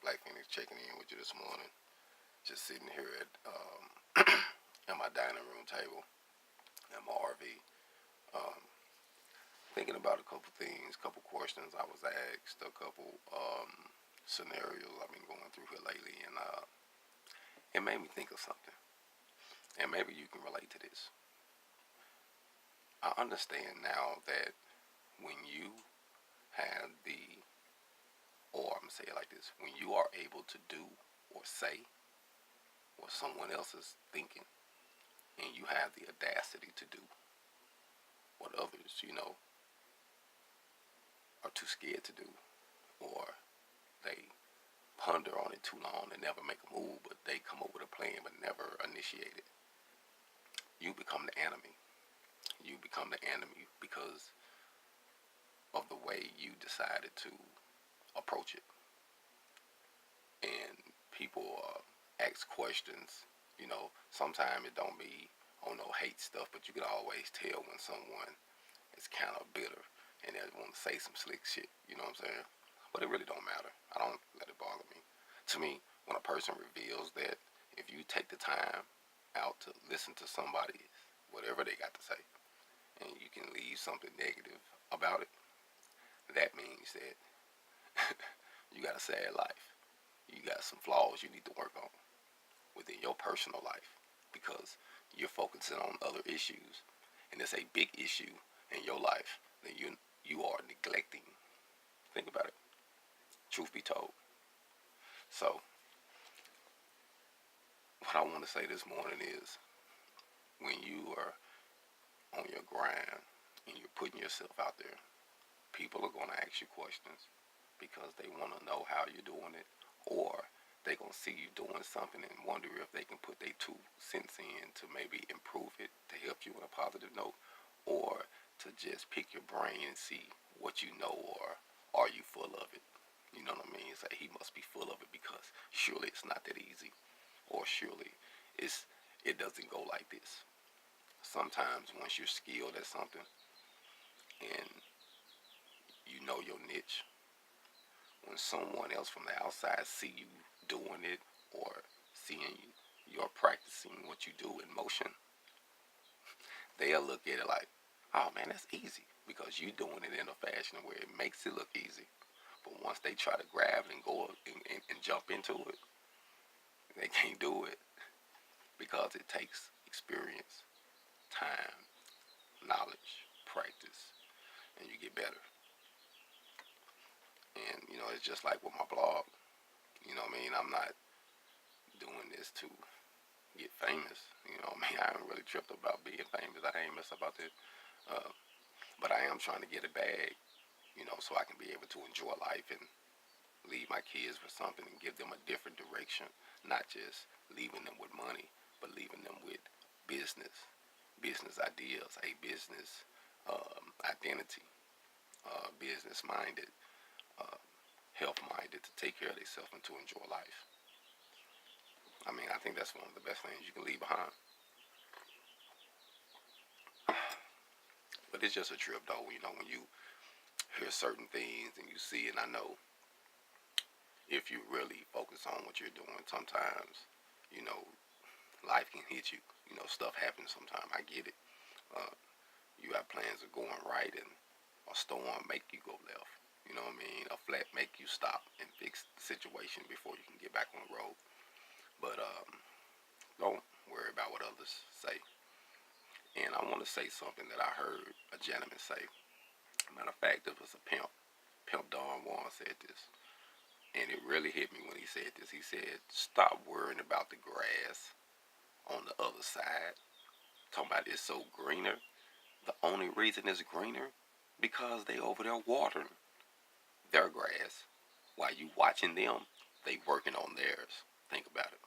Black Phoenix checking in with you this morning. Just sitting here at my dining room table in my RV, um, thinking about a couple things, couple questions I was asked, a couple scenarios I've been going through here lately, and it made me think of something. And maybe you can relate to this. I understand now that when you have or I'm gonna say it like this, when you are able to do or say what someone else is thinking, and you have the audacity to do what others, are too scared to do, or they ponder on it too long and never make a move, but they come up with a plan but never initiate it. You become the enemy. You become the enemy because of the way you decided to approach it. And people ask questions. Sometimes it don't be on no hate stuff, but you can always tell when someone is kind of bitter and they want to say some slick shit. You know what I'm saying? But it really don't matter. I don't let it bother me. To me, when a person reveals that if you take the time out to listen to somebody, whatever they got to say, and you can leave something negative about it, that means that you got a sad life. You got some flaws you need to work on within your personal life because you're focusing on other issues, and it's a big issue in your life that you are neglecting. Think about it. Truth be told. So, what I want to say this morning is when you are on your grind and you're putting yourself out there, people are going to ask you questions because they want to know how you're doing it, or they're going to see you doing something and wonder if they can put their 2 cents in to maybe improve it, to help you on a positive note, or to just pick your brain and see what you know, or are you full of it? You know what I mean? It's like he must be full of it because surely it's not that easy, or surely it doesn't go like this. Sometimes once you're skilled at something and you know your niche, when someone else from the outside see you doing it or seeing you're practicing what you do in motion, they'll look at it like, oh man, that's easy because you're doing it in a fashion where it makes it look easy. But once they try to grab it and go and jump into it, they can't do it because it takes experience, time, knowledge, practice, and you get better. And it's just like with my blog. You know what I mean? I'm not doing this to get famous. You know what I mean? I haven't really tripped about being famous. I ain't messed about that. Uh, but I am trying to get a bag, so I can be able to enjoy life and leave my kids with something and give them a different direction. Not just leaving them with money, but leaving them with business ideas, a business identity, business minded, uh, health minded to take care of themselves and to enjoy life. I mean, I think that's one of the best things you can leave behind. But it's just a trip, though. When you hear certain things and you see, and I know if you really focus on what you're doing, sometimes, you know, life can hit you. Stuff happens sometimes. I get it. Uh, you have plans of going right, and a storm make you go left. You know what I mean? A flat make you stop and fix the situation before you can get back on the road. But don't worry about what others say. And I want to say something that I heard a gentleman say. Matter of fact, it was a pimp. Pimp Don Juan said this. And it really hit me when he said this. He said, stop worrying about the grass on the other side. Talking about it's so greener. The only reason it's greener because they over there watering their grass while you watching them. They working on theirs. Think about it.